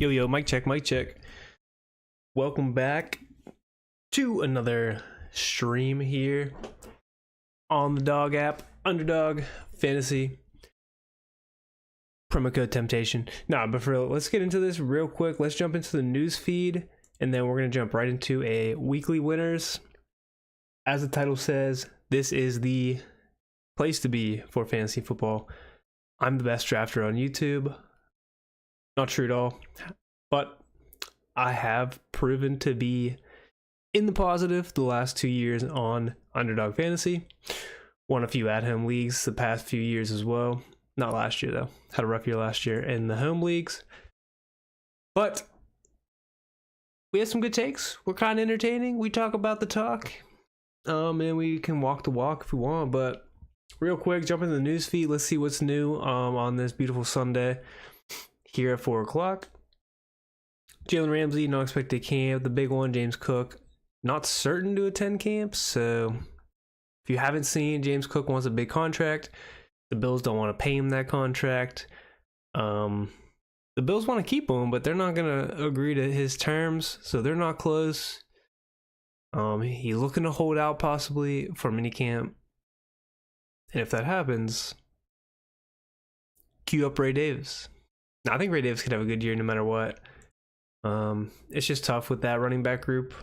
Yo, mic check, mic check. Welcome back to another stream here on the dog app, Underdog Fantasy. Promo code Temptation. Nah, but for real, let's get into this real quick. Let's jump into the news feed, and then we're going to jump right into a weekly winners. As the title says, this is the place to be for fantasy football. I'm the best drafter on YouTube. Not true at all, but I have proven to be in the positive the last 2 years on Underdog Fantasy. Won a few at-home leagues the past few years as well. Not last year, though. Had a rough year last year in the home leagues. But we have some good takes. We're kind of entertaining. We talk about the talk. And we can walk the walk if we want. But real quick, jump into the news feed. Let's see what's new on this beautiful Sunday here at 4 o'clock. Jalen Ramsey, no expected camp. The big one, James Cook, not certain to attend camp. So if you haven't seen, James Cook wants a big contract. The Bills don't want to pay him that contract. The Bills want to keep him, but they're not going to agree to his terms, so they're not close. He's looking to hold out possibly for minicamp. And if that happens, cue up Ray Davis. Now, I think Ray Davis could have a good year no matter what. It's just tough with that running back group,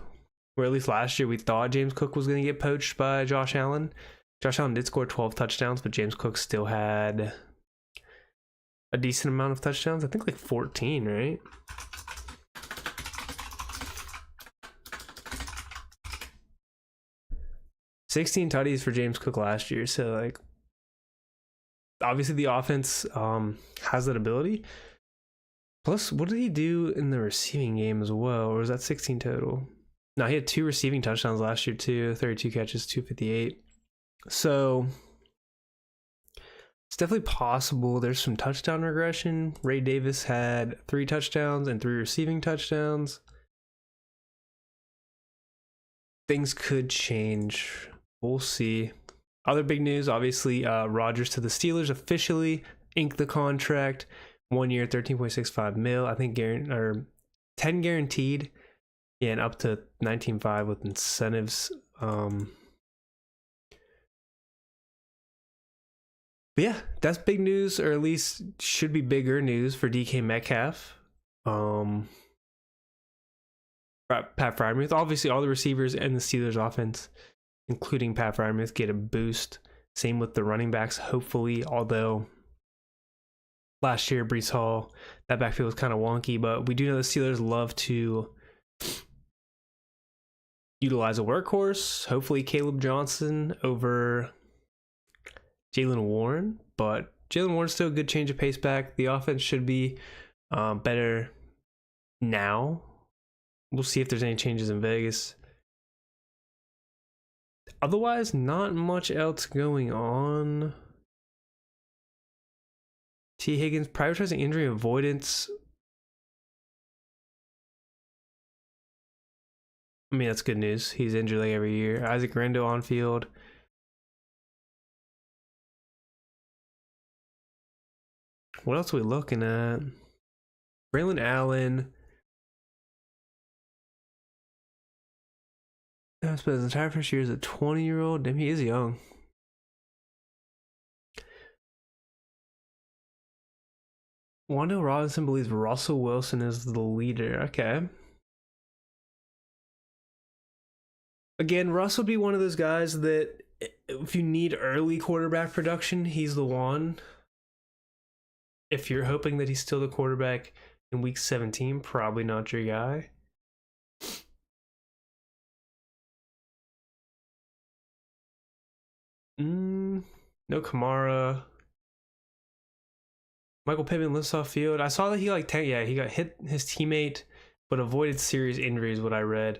where at least last year we thought James Cook was going to get poached by Josh Allen. Josh Allen did score 12 touchdowns, but James Cook still had a decent amount of touchdowns. I think like 14, right? $16 tutties for James Cook last year. So like, obviously the offense has that ability. Plus, what did he do in the receiving game as well? Or was that 16 total? No, he had 2 receiving touchdowns last year too. 32 catches, 258. So it's definitely possible there's some touchdown regression. Ray Davis had 3 touchdowns and 3 receiving touchdowns. Things could change. We'll see. Other big news, obviously, Rodgers to the Steelers officially inked the contract. 1 year, $13.65 million. I think 10 guaranteed. Yeah, and up to 19.5 with incentives. But yeah, that's big news, or at least should be bigger news for DK Metcalf. Pat Freiermuth. Obviously, all the receivers and the Steelers offense, including Pat Freiermuth, get a boost. Same with the running backs, hopefully, although last year, Breece Hall, that backfield was kind of wonky, but we do know the Steelers love to utilize a workhorse. Hopefully, Caleb Johnson over Jaylen Warren, but Jaylen Warren's still a good change of pace back. The offense should be better now. We'll see if there's any changes in Vegas. Otherwise, not much else going on. T. Higgins prioritizing injury avoidance. I mean, that's good news. He's injured like every year. Isaac Rendo on field. What else are we looking at? Braylon Allen. Spent his entire first year as a 20-year-old. Damn, he is young. Wando Robinson believes Russell Wilson is the leader. Okay. Again, Russ would be one of those guys that if you need early quarterback production, he's the one. If you're hoping that he's still the quarterback in week 17, probably not your guy. No Kamara. Michael Pittman lifts off field. I saw that he he got hit his teammate, but avoided serious injuries. What I read.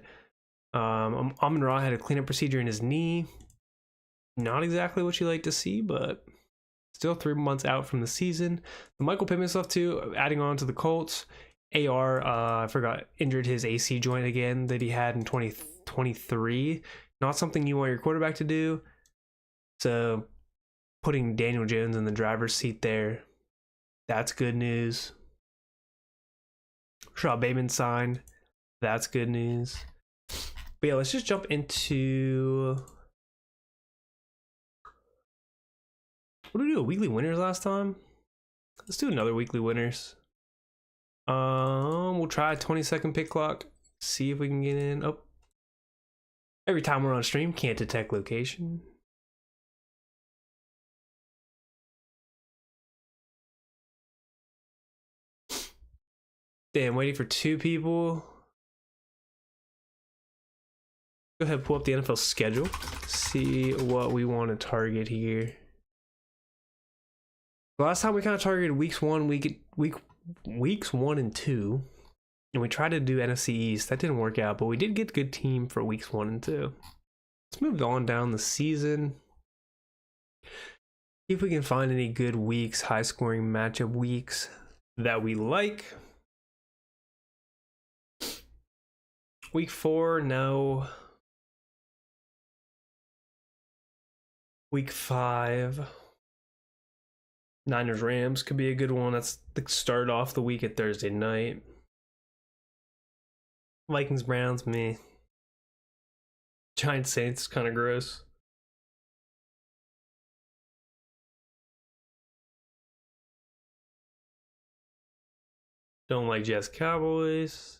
Amon-Ra had a cleanup procedure in his knee. Not exactly what you like to see, but still 3 months out from the season. The Michael Pittman stuff too. Adding on to the Colts. I forgot, injured his AC joint again that he had in 2023. Not something you want your quarterback to do. So putting Daniel Jones in the driver's seat there, that's good news. Shaw Bateman signed. That's good news. But yeah, let's just jump into. What did we do? Weekly winners last time? Let's do another weekly winners. We'll try a 20-second pick clock. See if we can get in. Oh. Every time we're on stream, can't detect location. Damn, waiting for 2 people. Go ahead, pull up the NFL schedule. See what we want to target here. Last time we kind of targeted weeks 1 and 2, and we tried to do NFC East. That didn't work out, but we did get a good team for weeks 1 and 2. Let's move on down the season. See if we can find any good weeks, high-scoring matchup weeks that we like. Week 4, no. Week 5, Niners Rams could be a good one. That's the start off the week at Thursday night. Vikings Browns, me. Giants Saints, kind of gross. Don't like Jets Cowboys.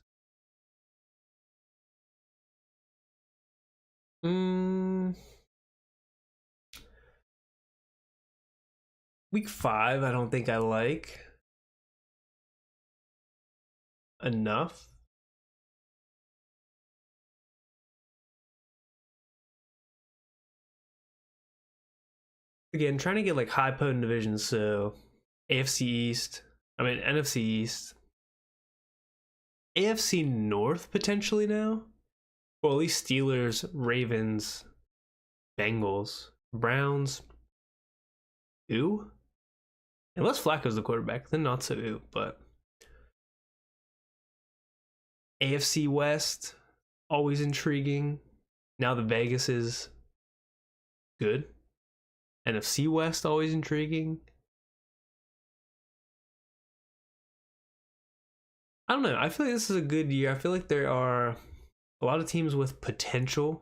Week 5, I don't think I like enough. Again, trying to get like high potent divisions, so NFC East, NFC East. AFC North potentially now? Well, at least Steelers, Ravens, Bengals, Browns. Ooh? Unless Flacco's the quarterback, then not so ooh, but AFC West, always intriguing. Now the Vegas is good. NFC West, always intriguing. I don't know. I feel like this is a good year. I feel like there are a lot of teams with potential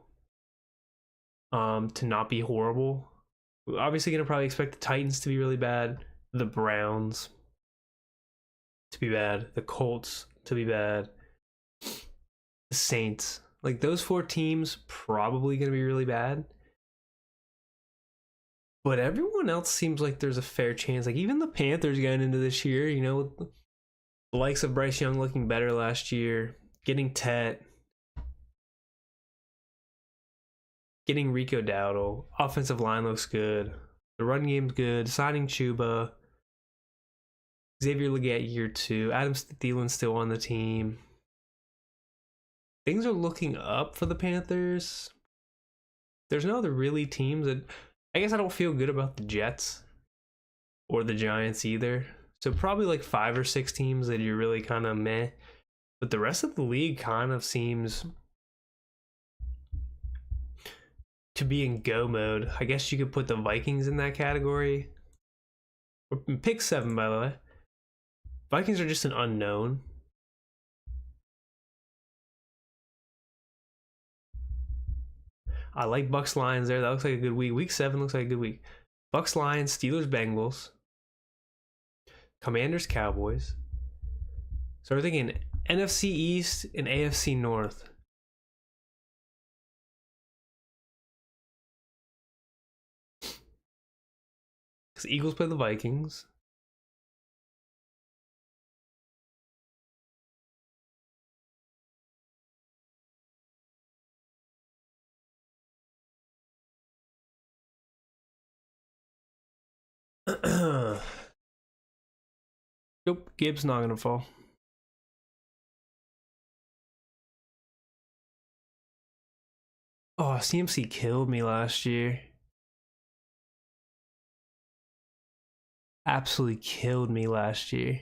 to not be horrible. We're obviously going to probably expect the Titans to be really bad, the Browns to be bad, the Colts to be bad, the Saints. Like those 4 teams probably going to be really bad. But everyone else seems like there's a fair chance. Like even the Panthers going into this year, you know, with the likes of Bryce Young looking better last year, getting Tet, getting Rico Dowdle, offensive line looks good, the run game's good, signing Chuba, Xavier Legette year 2, Adam Thielen's still on the team. Things are looking up for the Panthers. There's no other really teams that... I guess I don't feel good about the Jets or the Giants either. So probably like 5 or 6 teams that you're really kind of meh. But the rest of the league kind of seems to be in go mode. I guess you could put the Vikings in that category. Pick 7, by the way. Vikings are just an unknown. I like Bucks Lions there. That looks like a good week. Week 7 looks like a good week. Bucks Lions, Steelers Bengals, Commanders Cowboys. So we're thinking NFC East and AFC North. Because the Eagles play the Vikings. Nope, Gibbs not gonna fall. Oh, CMC killed me last year. Absolutely killed me last year.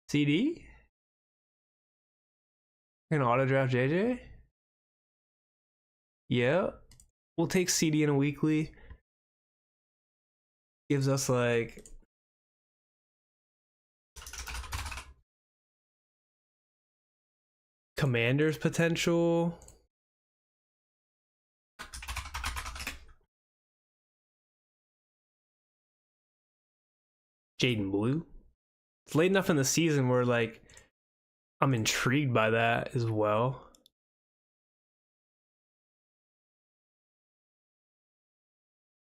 CD? You're gonna auto draft JJ? Yeah. We'll take CD in a weekly. gives us like Commanders potential. Jaden Blue. It's late enough in the season where like I'm intrigued by that as well.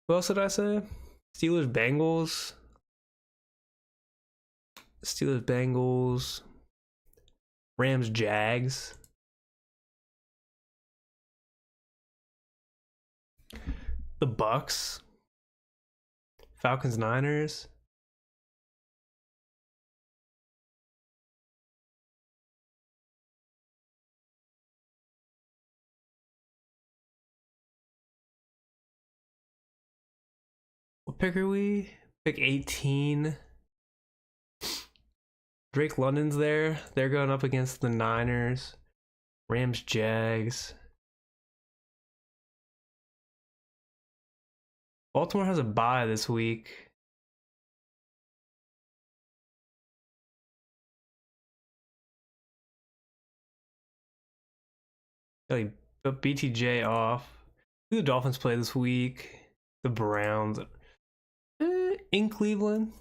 What else did I say? Steelers Bengals. Steelers Bengals. Rams Jags. The Bucks. Falcons Niners. What pick are we? Pick 18. Drake London's there. They're going up against the Niners. Rams Jags. Baltimore has a bye this week. Like, put BTJ off. Who do the Dolphins play this week? The Browns. In Cleveland.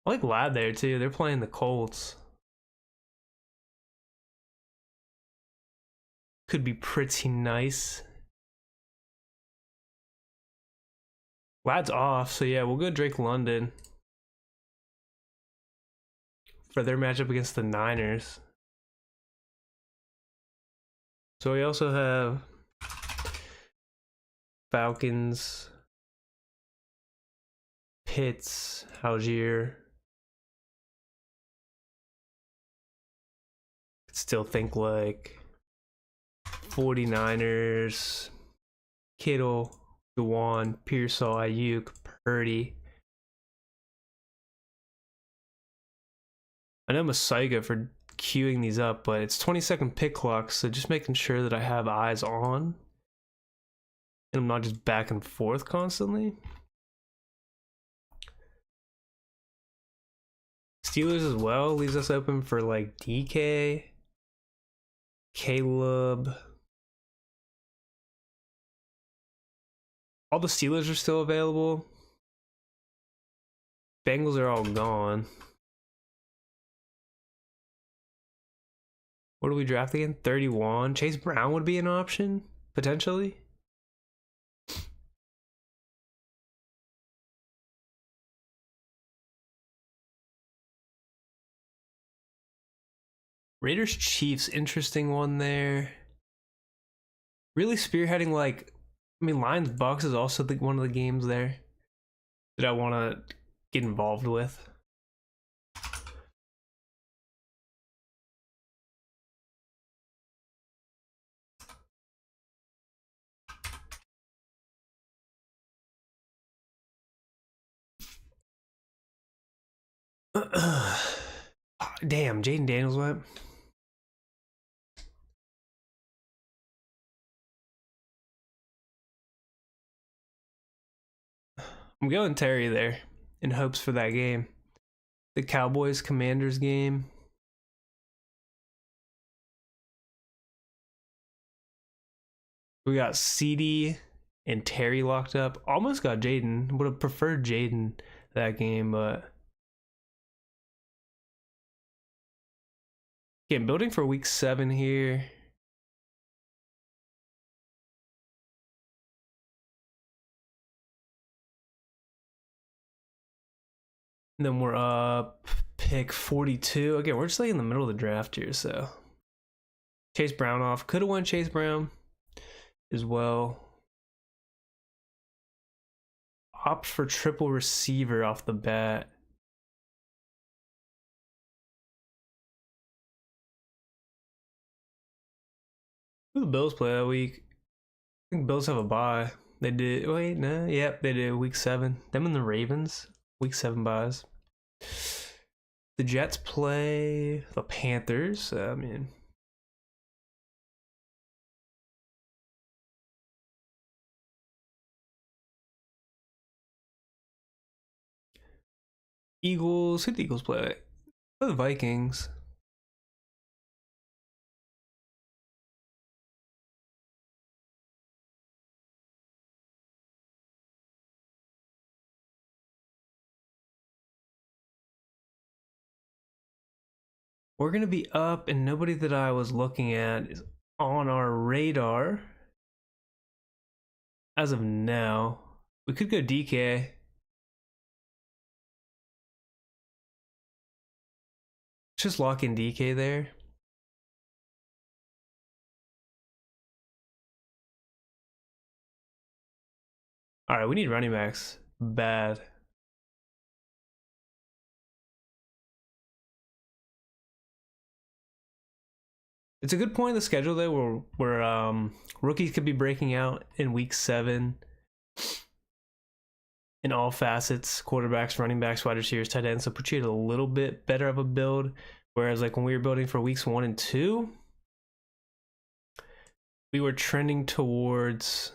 I like Ladd there too. They're playing the Colts. Could be pretty nice. Ladd's off, so yeah, we'll go Drake London for their matchup against the Niners. So we also have Falcons, Pitts, Algier. Still think like 49ers, Kittle, Dewan, Pearsall, Ayuk, Purdy. I know Masaiga for queuing these up, but it's 20-second pick clock, so just making sure that I have eyes on and I'm not just back and forth constantly. Steelers as well leaves us open for like DK, Caleb. All the Steelers are still available. Bengals are all gone. What do we draft again? 31. Chase Brown would be an option, potentially. Raiders Chiefs, interesting one there. Really spearheading, like, I mean, Lions Bucks is also one of the games there that I want to get involved with. Damn, Jaden Daniels went. I'm going Terry there in hopes for that game. The Cowboys Commanders game. We got CD and Terry locked up. Almost got Jaden. Would have preferred Jaden that game, but again, building for week 7 here. And then we're up pick 42. Again, we're just like in the middle of the draft here, so Chase Brown off. Could have won Chase Brown as well. Opt for triple receiver off the bat. Who the Bills play that week? I think Bills have a bye. They did. Wait, no. Yep, they did week 7. Them and the Ravens. Week 7 buys. The Jets play the Panthers. I mean, Eagles. Who did the Eagles play? The Vikings. We're going to be up, and nobody that I was looking at is on our radar as of now. We could go DK. Just lock in DK there. All right, we need running backs bad. It's a good point in the schedule though, where rookies could be breaking out in week 7 in all facets: quarterbacks, running backs, wide receivers, tight ends. So put you at a little bit better of a build. Whereas like when we were building for weeks 1 and 2, we were trending towards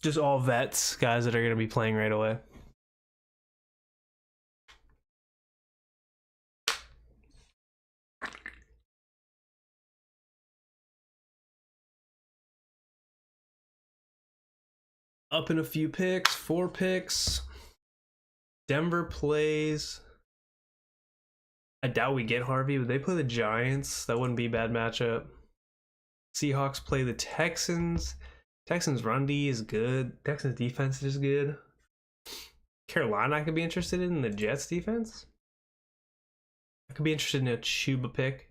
just all vets, guys that are going to be playing right away. Up in a few picks, 4 picks. Denver plays. I doubt we get Harvey. Would they play the Giants? That wouldn't be a bad matchup. Seahawks play the Texans. Texans run D is good. Texans defense is good. Carolina I could be interested in the Jets defense. I could be interested in a Chuba pick.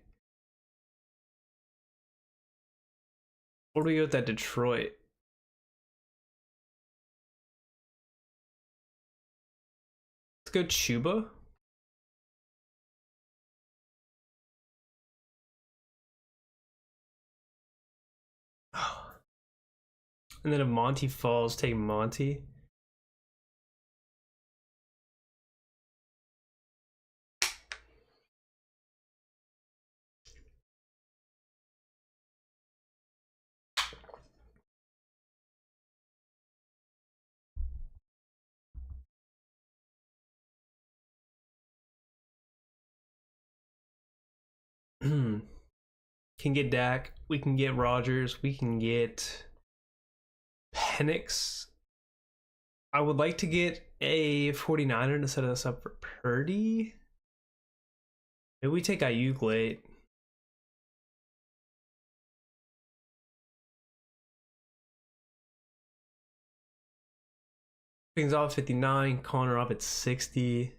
Or do we go with that Detroit? Let's go Chuba. And then if Monty falls, take Monty. Can get Dak. We can get Rodgers. We can get Penix. I would like to get a 49er to set us up for Purdy. Maybe we take Ayuk late. Things off 59, Connor off at 60.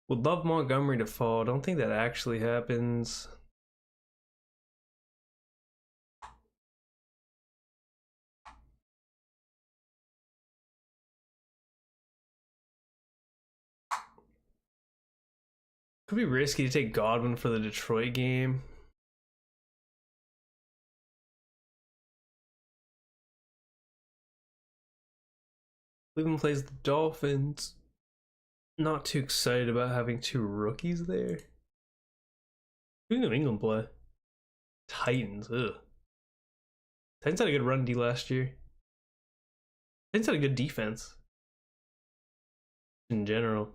Would love Montgomery to fall. Don't think that actually happens. Could be risky to take Godwin for the Detroit game. Cleveland plays the Dolphins. Not too excited about having 2 rookies there. Who did New England play? Titans. Ugh. Titans had a good run D last year. Titans had a good defense in general.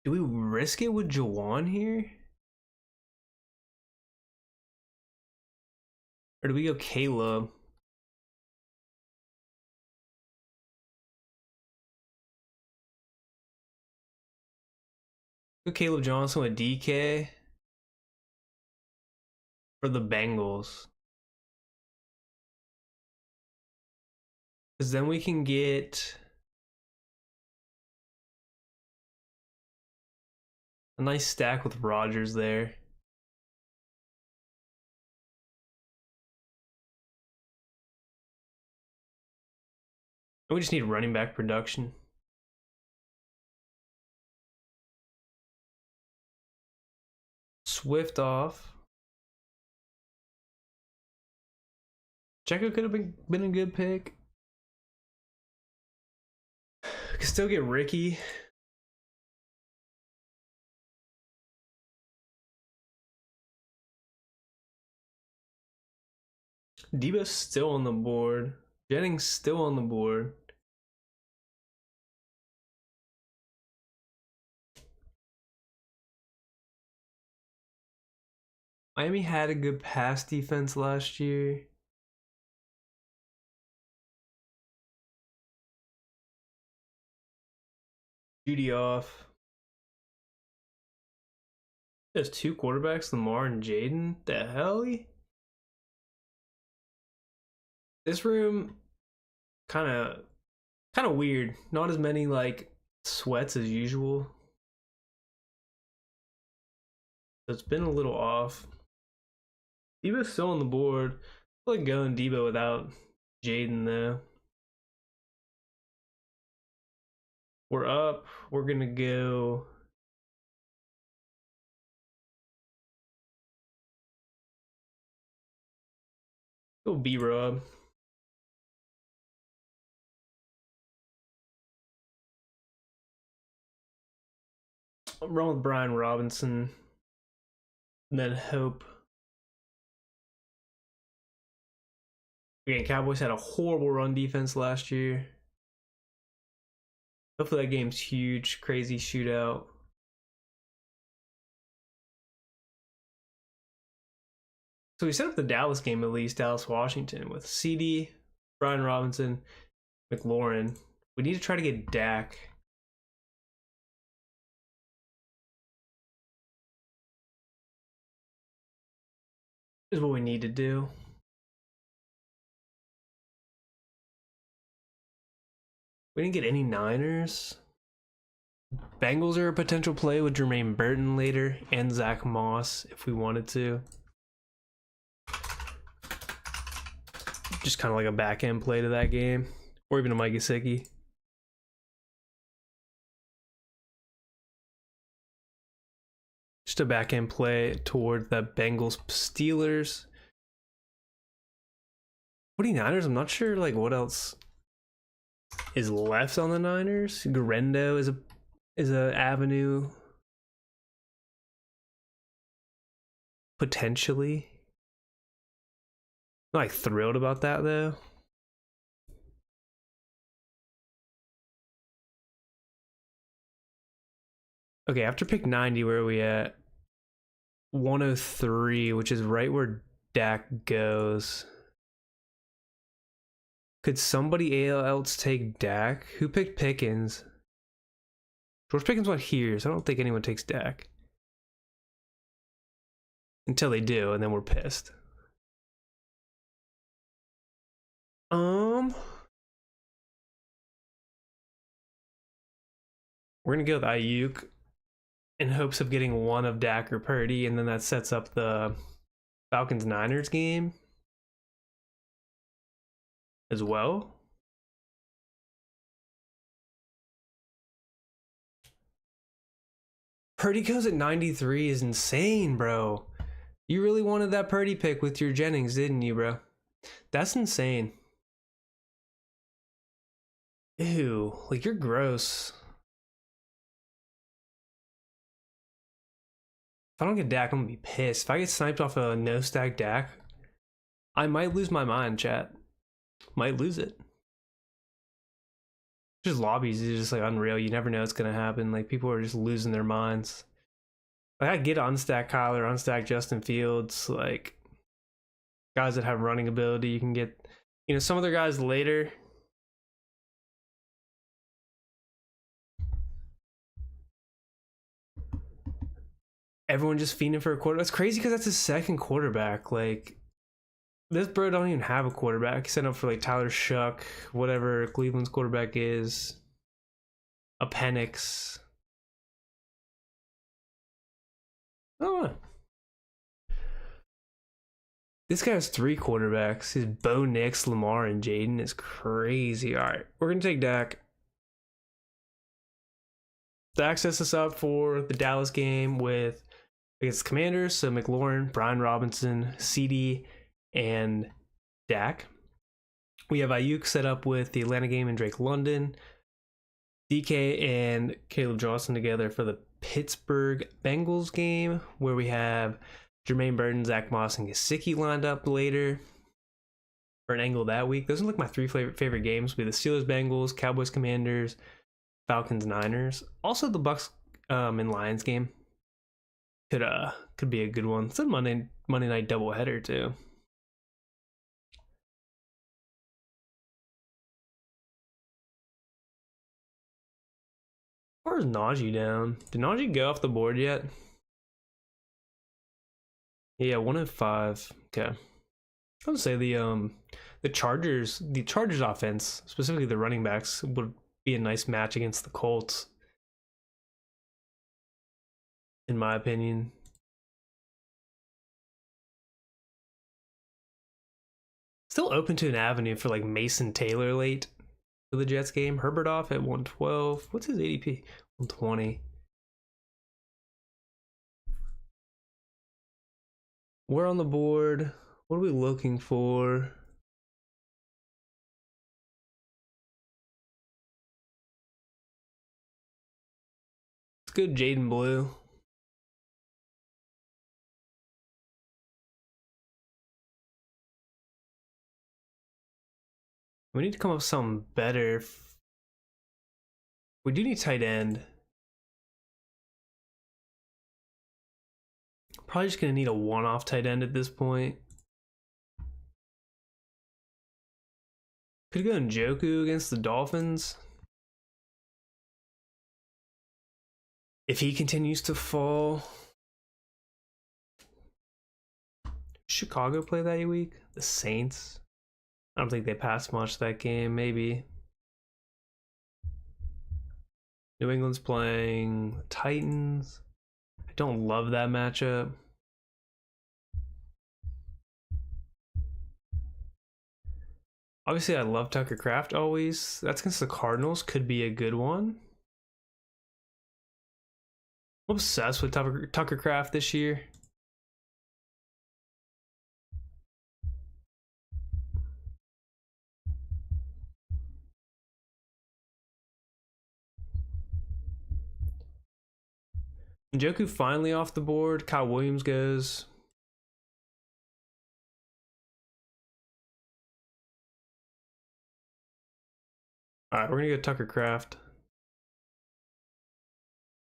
Do we risk it with Jawan here? Or do we go Caleb? Go Caleb Johnson with DK for the Bengals. Because then we can get a nice stack with Rodgers there. And we just need running back production. Swift off. Checo could have been a good pick. Could still get Ricky. Debo's still on the board. Jennings still on the board. Miami had a good pass defense last year. Judy off. There's two quarterbacks, Lamar and Jaden. The hell? This room kind of weird. Not as many like sweats as usual. So it's been a little off. Debo's still on the board. I like going Debo without Jaden though. We're up. We're gonna go. Go B-Rob. I'm wrong with Brian Robinson. And then hope. Again, Cowboys had a horrible run defense last year. Hopefully that game's huge, crazy shootout. So we set up the Dallas game at least, Dallas-Washington, with CD, Brian Robinson, McLaurin. We need to try to get Dak. Is what we need to do. We didn't get any Niners. Bengals are a potential play with Jermaine Burton later and Zach Moss if we wanted to. Just kind of like a back end play to that game, or even a Mike Gesicki. Just a back end play towards that Bengals Steelers. 49ers, I'm not sure like what else is left on the Niners. Garendo is a avenue potentially. I'm not like thrilled about that though. Okay, after pick 90, where are we at? 103, which is right where Dak goes. Could somebody else take Dak? Who picked Pickens? George Pickens went here, so I don't think anyone takes Dak. Until they do, and then we're pissed. We're gonna go with Ayuk in hopes of getting one of Dak or Purdy, and then that sets up the Falcons-Niners game as well. Purdy goes at 93 is insane, bro. You really wanted that Purdy pick with your Jennings, didn't you, bro? That's insane. Ew, like you're gross. If I don't get Dak, I'm gonna be pissed. If I get sniped off a no-stack Dak, I might lose my mind, chat. Might lose it. Just lobbies is just like unreal. You never know what's gonna happen. Like people are just losing their minds. Like I get unstack Kyler, unstack Justin Fields, like guys that have running ability. You can get, some other guys later. Everyone just fiending for a quarterback. That's crazy because that's his second quarterback. Like, this bro don't even have a quarterback. He sent up for like Tyler Shuck, whatever Cleveland's quarterback is. A Penix. Oh. This guy has 3 quarterbacks. His Bo Nix, Lamar, and Jaden is crazy. All right, we're going to take Dak. Dak sets us up for the Dallas game with against the Commanders. So McLaurin, Brian Robinson, CD, and Dak. We have Ayuk set up with the Atlanta game and Drake London. DK and Caleb Johnson together for the Pittsburgh Bengals game, where we have Jermaine Burton, Zach Moss, and Gesicki lined up later. for an angle that week. Those are like my three favorite games. Be the Steelers, Bengals, Cowboys, Commanders, Falcons, Niners. Also the Bucks and Lions game could be a good one. It's a Monday night doubleheader too. Where's Najee down? Did Najee go off the board yet? Yeah, 1-5. Okay. I would say the Chargers offense, specifically the running backs, would be a nice match against the Colts, in my opinion. Still open to an avenue for like Mason Taylor late for the Jets game. Herbert off at 112. What's his ADP? 120. We're on the board. What are we looking for? It's good, Jaden Blue. We need to come up with something better. We do need tight end. Probably just gonna need a one-off tight end at this point. Could go Njoku against the Dolphins. If he continues to fall. Chicago play that week? The Saints? I don't think they passed much that game, maybe. New England's playing Titans. I don't love that matchup. Obviously, I love Tucker Kraft always. That's against the Cardinals. Could be a good one. I'm obsessed with Tucker Kraft this year. Njoku finally off the board. Kyle Williams goes. All right, we're gonna go Tucker Kraft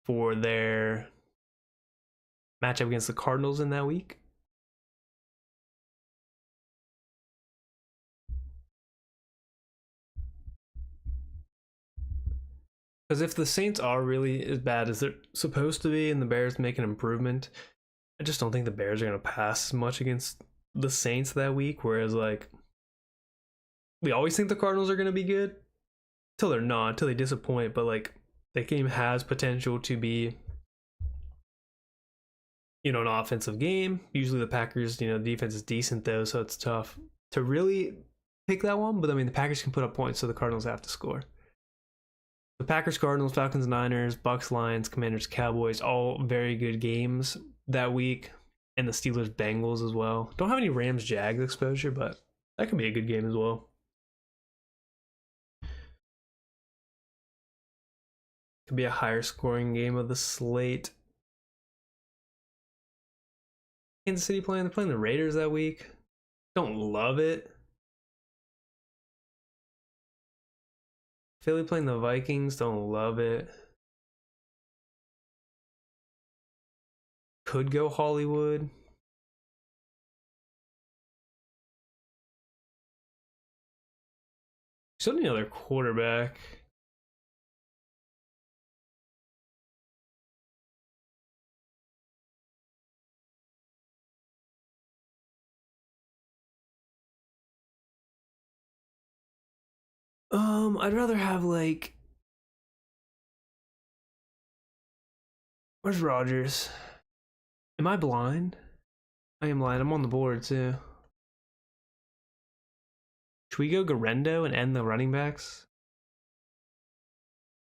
for their matchup against the Cardinals in that week. Because if the Saints are really as bad as they're supposed to be and the Bears make an improvement, I just don't think the Bears are going to pass as much against the Saints that week. Whereas, like, we always think the Cardinals are going to be good until they're not, until they disappoint. But, like, that game has potential to be, an offensive game. Usually the Packers, defense is decent, though, so it's tough to really pick that one. But, I mean, the Packers can put up points, so the Cardinals have to score. The Packers, Cardinals, Falcons, Niners, Bucks, Lions, Commanders, Cowboys, all very good games that week. And the Steelers, Bengals as well. Don't have any Rams, Jags exposure, but that could be a good game as well. Could be a higher scoring game of the slate. Kansas City they're playing the Raiders that week. Don't love it. Philly playing the Vikings, don't love it. Could go Hollywood. Still need another quarterback. I'd rather have like, where's Rodgers? Am I blind? I am blind. I'm on the board too. Should we go Garendo and end the running backs?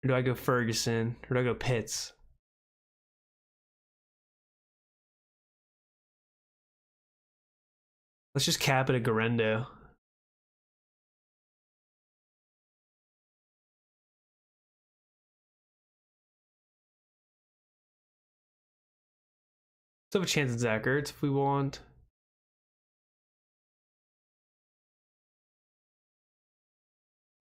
Or do I go Ferguson? Or do I go Pitts? Let's just cap it at Garendo. Still have a chance at Zach Ertz if we want.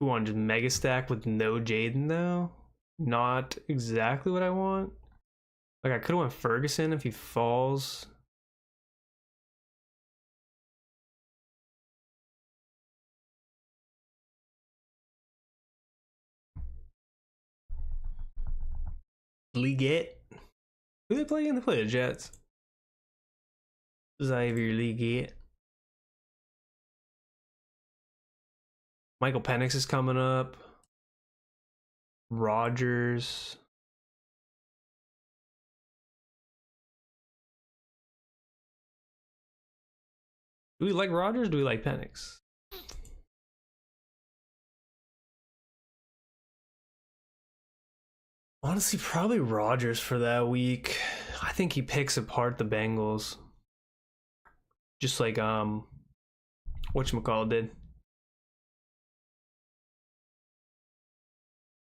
We want just mega stack with no Jaden though. Not exactly what I want. Like I could have went Ferguson if he falls. Leggett. Who they play again? They play the Jets. Xavier Leggett. Michael Penix is coming up. Rodgers. Do we like Rodgers? Do we like Penix? Honestly, probably Rodgers for that week. I think he picks apart the Bengals. Just like whatchamacallit did.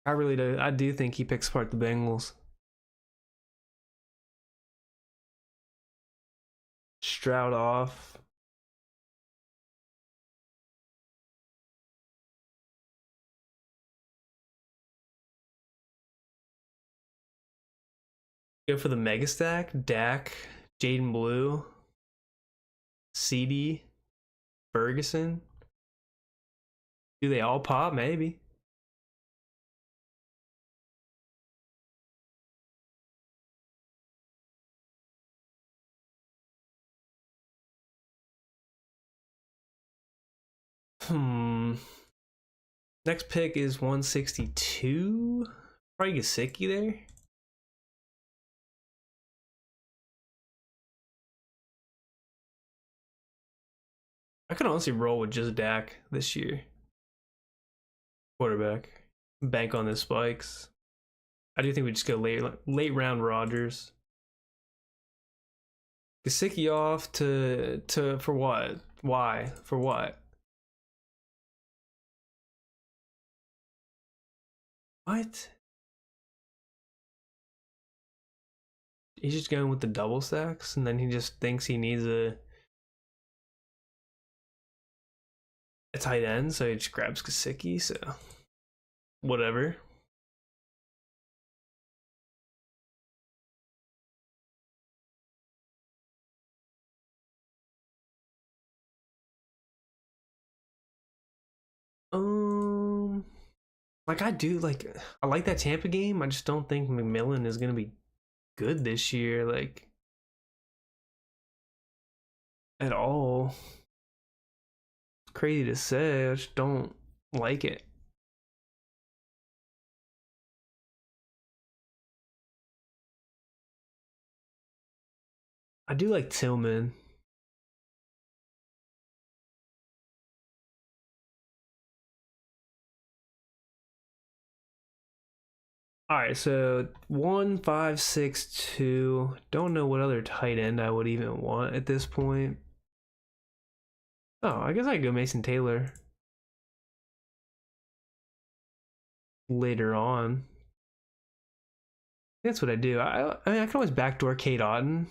I do think he picks apart the Bengals. Stroud off. Go for the mega stack. Dak, Jaden Blue, CD, Ferguson. Do they all pop? Maybe. Next pick is 162. Probably Gesicki there. I could honestly roll with just Dak this year. Quarterback. Bank on the spikes. I do think we just go late round Rodgers. Gesicki off to for what? Why? For what? What? He's just going with the double stacks, and then he just thinks he needs a tight end, so he just grabs Gesicki. So whatever. Like I like that Tampa game. I just don't think McMillan is gonna be good this year, like at all. It's crazy to say. I just don't like it. I do like Tillman. All right, so 1-5-6-2. Don't know what other tight end I would even want at this point. Oh, I guess I go Mason Taylor later on. That's what I do. I mean, I can always backdoor Kate Otten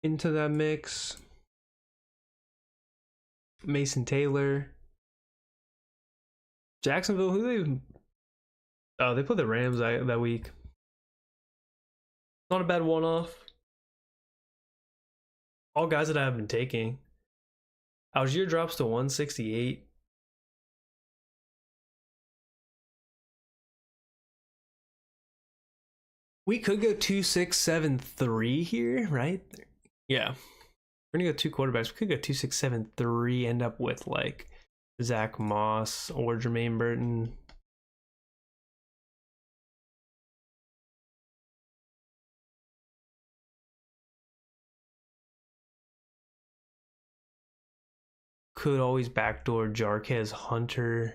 into that mix. Mason Taylor. Jacksonville, who they? Oh, they put the Rams that week. Not a bad one-off. All guys that I have been taking. Algier drops to 168. We could go 2-6-7-3 here, right? Yeah. We're gonna go two quarterbacks. We could go 2-6-7-3, end up with like Zach Moss or Jermaine Burton. Could always backdoor Jarquez Hunter.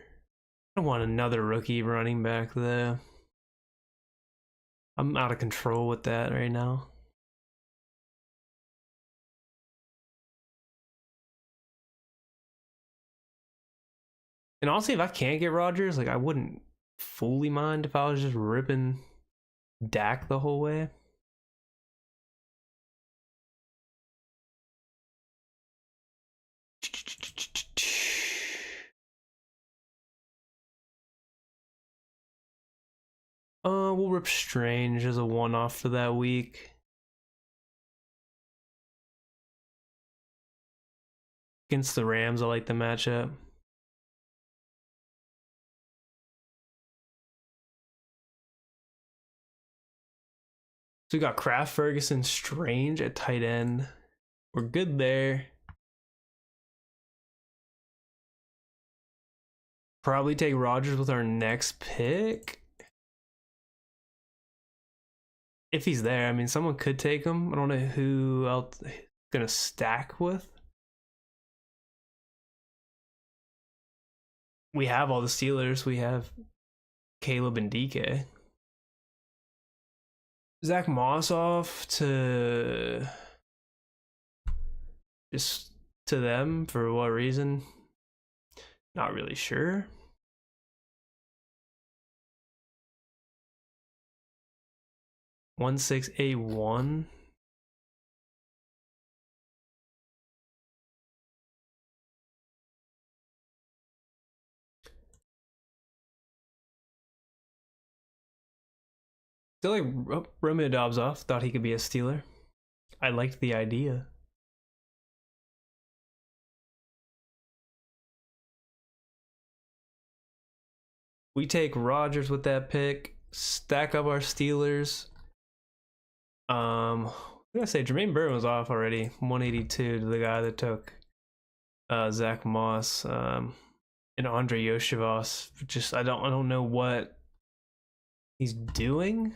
I don't want another rookie running back though. I'm out of control with that right now. And honestly, if I can't get Rodgers, like I wouldn't fully mind if I was just ripping Dak the whole way. We'll rip Strange as a one-off for that week. Against the Rams, I like the matchup. So we got Kraft, Ferguson, Strange at tight end. We're good there. Probably take Rodgers with our next pick. If he's there, I mean, someone could take him. I don't know who else gonna stack with. We have all the Steelers. We have Caleb and DK. Zach Moss off to just to them for what reason? Not really sure. $1,681. Still like Romeo Dobbs off. Thought he could be a Steeler. I liked the idea. We take Rodgers with that pick. Stack up our Steelers. What did I say? Jermaine Burton was off already. 182 to the guy that took Zach Moss. And Andre Yoshivas. Just I don't know what he's doing.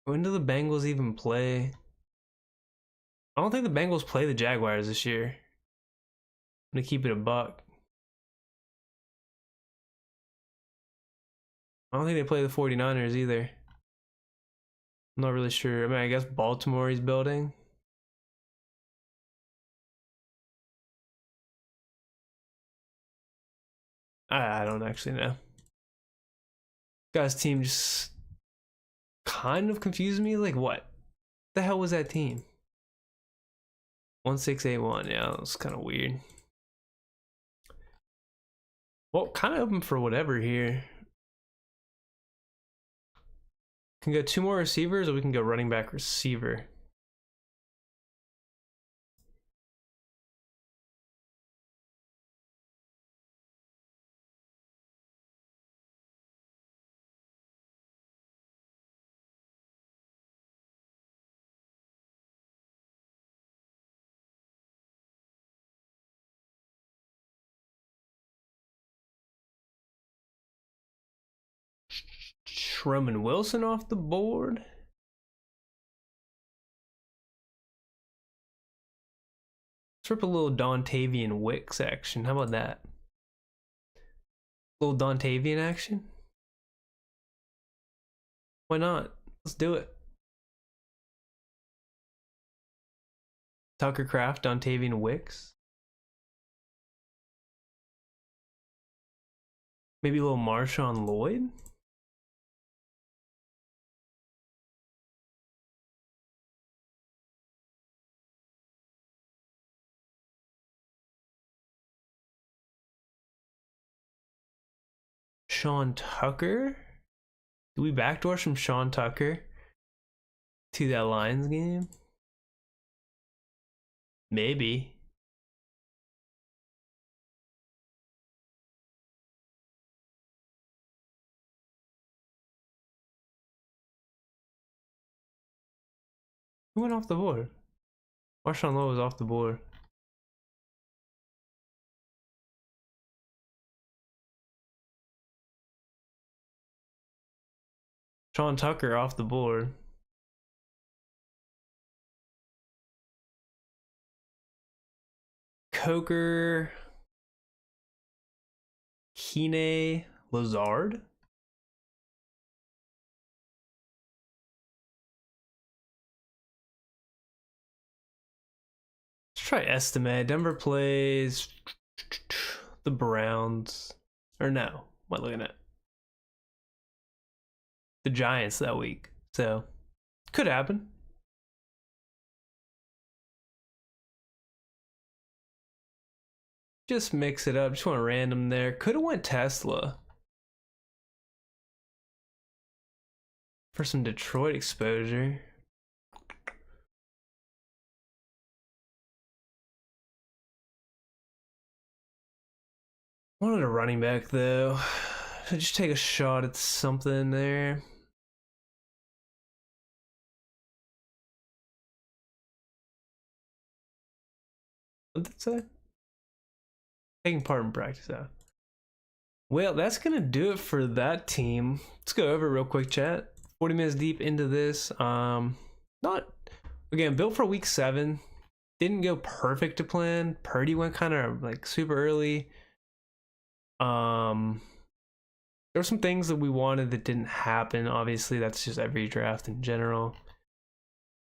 When do the Bengals even play? I don't think the Bengals play the Jaguars this year. I'm gonna keep it a buck. I don't think they play the 49ers either. I'm not really sure. I mean, I guess Baltimore he's building. I don't actually know. Guy's team just kind of confused me. Like, what the hell was that team? 1,681. Yeah, that was kind of weird. Well, kind of open for whatever here. Can go two more receivers, or we can go running back receiver. Roman Wilson off the board. Let's rip a little Dontavian Wicks action. How about that? A little Dontavian action? Why not? Let's do it. Tucker Kraft, Dontavian Wicks. Maybe a little Marshawn Lloyd. Sean Tucker. Do we backdoor from Sean Tucker to that Lions game? Maybe. Who went off the board? Marshawn Lloyd was off the board. Sean Tucker off the board. Coker. Kine Lazard. Let's try estimate. Denver plays the Browns. Or no. What am I looking at? The Giants that week. So, could happen. Just mix it up. Just want random there. Could have went Tesla. for some Detroit exposure. Wanted a running back though. So just take a shot at something there. What did it say? Taking part in practice out. Well, that's gonna do it for that team. Let's go over real quick, chat. 40 minutes deep into this. Not again built for week 7. Didn't go perfect to plan. Purdy went kind of like super early. There were some things that we wanted that didn't happen. Obviously, that's just every draft in general.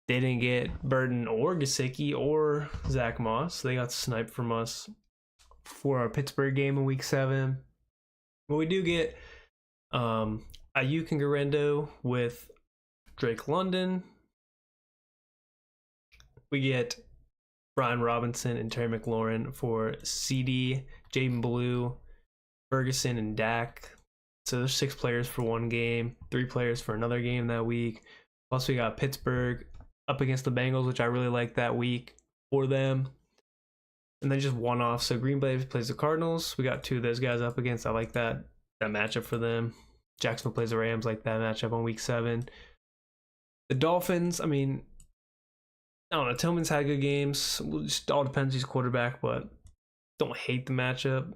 They didn't get Burden or Gesicki or Zach Moss. They got sniped from us for our Pittsburgh game in week 7. But we do get Ayuk and Garendo with Drake London. We get Brian Robinson and Terry McLaurin for CD, Jaden Blue, Ferguson, and Dak. So there's 6 players for one game, 3 players for another game that week. Plus we got Pittsburgh up against the Bengals, which I really like that week for them. And then just one-off. So Green Bay plays the Cardinals. We got 2 of those guys up against. I like that matchup for them. Jacksonville plays the Rams, like that matchup on week 7. The Dolphins, I mean, I don't know. Tillman's had good games. It just all depends who's quarterback, but don't hate the matchup.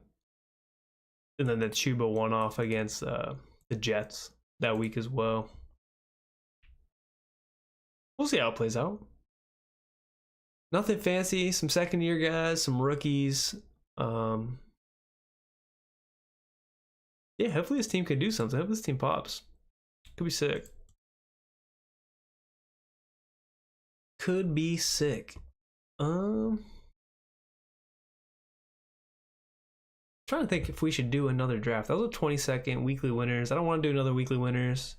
And then the Chuba one-off against the Jets that week as well. We'll see how it plays out. Nothing fancy. Some second-year guys, some rookies. Yeah, hopefully this team can do something. Hopefully this team pops. Could be sick. Could be sick. Trying to think if we should do another draft. That was a 20-second weekly winners. I don't want to do another weekly winners.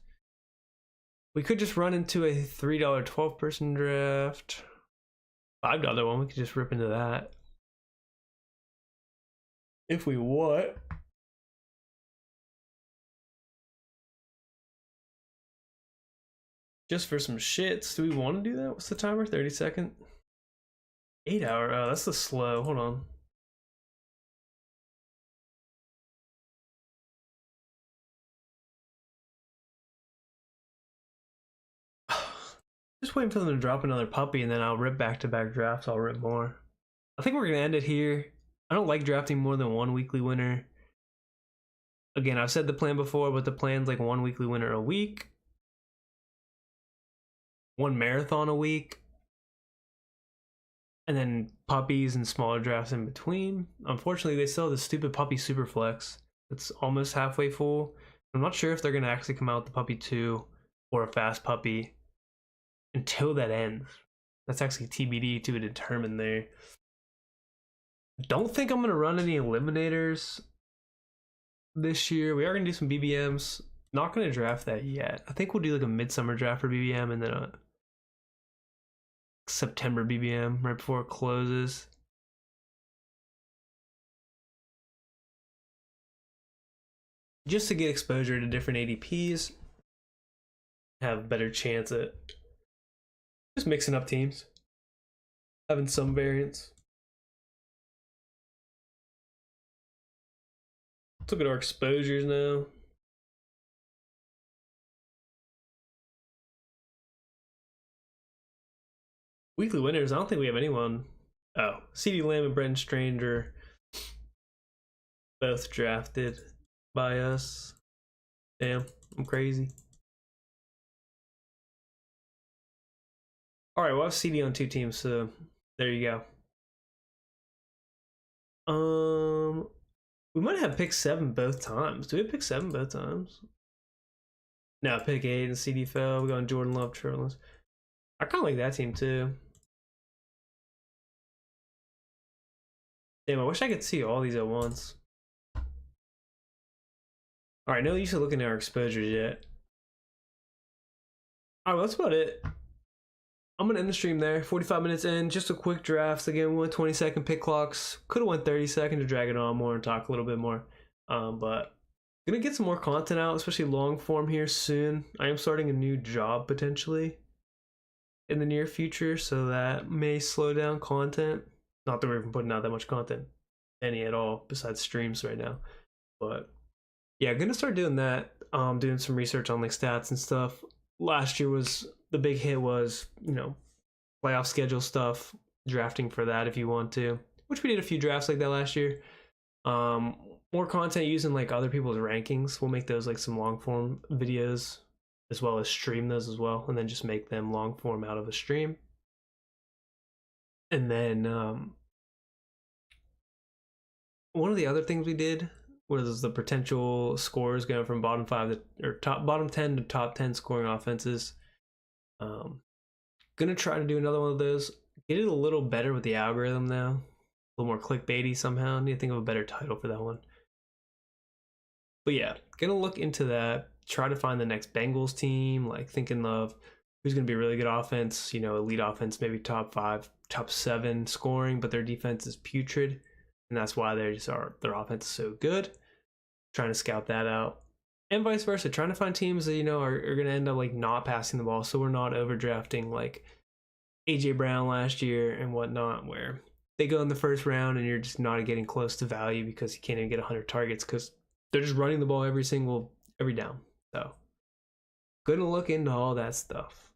We could just run into a $3 12-person draft. $5 one, we could just rip into that. If we want. Just for some shits. Do we want to do that? What's the timer? 30 second? 8 hour. Oh, that's the slow. Hold on. Just waiting for them to drop another puppy and then I'll rip back-to-back drafts. I'll rip more. I think we're going to end it here. I don't like drafting more than one weekly winner. Again, I've said the plan before, but the plan's like one weekly winner a week. One marathon a week. And then puppies and smaller drafts in between. Unfortunately, they still have the stupid puppy Superflex. It's almost halfway full. I'm not sure if they're going to actually come out with the puppy 2 or a fast puppy until that ends. That's actually TBD to determine there. Don't think I'm going to run any eliminators this year. We are going to do some BBMs. Not going to draft that yet. I think we'll do like a midsummer draft for BBM and then a September BBM right before it closes. Just to get exposure to different ADPs. Have a better chance at just mixing up teams. Having some variance. Let's look at our exposures now. Weekly winners, I don't think we have anyone. Oh, CeeDee Lamb and Brenton Stranger both drafted by us. Damn, I'm crazy. All right, we'll have CD on 2 teams, so there you go. We might have pick 7 both times. Do we have pick 7 both times? No, pick 8 and CD fell. We're going Jordan Love, Trillers. I kind of like that team too. Damn, I wish I could see all these at once. All right, no use of looking at our exposures yet. All right, well, that's about it. I'm gonna end the stream there. 45 minutes in, just a quick draft. Again, we went 20-second pick clocks. Could have went 30 seconds to drag it on more and talk a little bit more. But Gonna get some more content out, especially long form here soon. I am starting a new job potentially in the near future, so that may slow down content. Not that we're even putting out that much content, any at all, besides streams right now. But yeah, gonna start doing that. Doing some research on like stats and stuff. Last year was the big hit was, you know, playoff schedule stuff, drafting for that if you want to, which we did a few drafts like that last year. More content using like other people's rankings. We'll make those like some long form videos as well as stream those as well, and then just make them long form out of a stream. And then one of the other things we did was the potential scores going from bottom 5 to, or bottom 10 to top 10 scoring offenses. Gonna try to do another one of those. Get it a little better with the algorithm now. A little more clickbaity somehow. I need to think of a better title for that one. But yeah, gonna look into that. Try to find the next Bengals team. Like thinking of who's gonna be a really good offense. You know, elite offense, maybe top 5, top 7 scoring, but their defense is putrid, and that's why their offense is so good. Trying to scout that out, and vice versa. Trying to find teams that, you know, are gonna end up like not passing the ball, so we're not overdrafting like AJ Brown last year and whatnot, where they go in the first round and you're just not getting close to value because you can't even get 100 targets because they're just running the ball every down. So gonna look into all that stuff.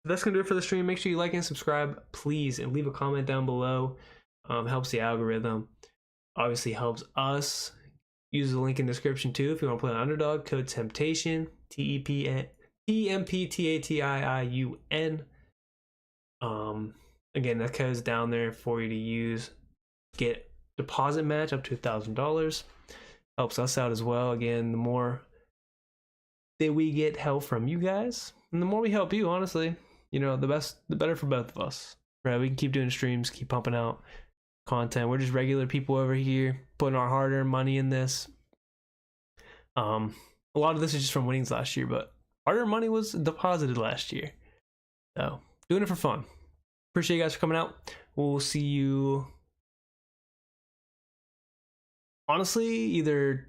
That's gonna do it for the stream. Make sure you like and subscribe, please, and leave a comment down below. Helps the algorithm. Obviously helps us. Use the link in the description too if you want to play on Underdog. Code Temptation, TEMPTATIIUN. Again, that code's down there for you to use. Get deposit match up to $1,000. Helps us out as well. Again, the more that we get help from you guys, and the more we help you, honestly, you know, the better for both of us. Right? We can keep doing streams, keep pumping out content. We're just regular people over here putting our hard-earned money in this. A lot of this is just from winnings last year, but hard-earned money was deposited last year. So doing it for fun. Appreciate you guys for coming out. We'll see you honestly either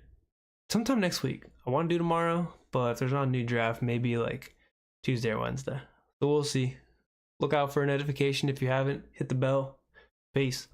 sometime next week. I want to do tomorrow, but if there's not a new draft, maybe like Tuesday or Wednesday. So we'll see. Look out for a notification if you haven't. Hit the bell. Peace.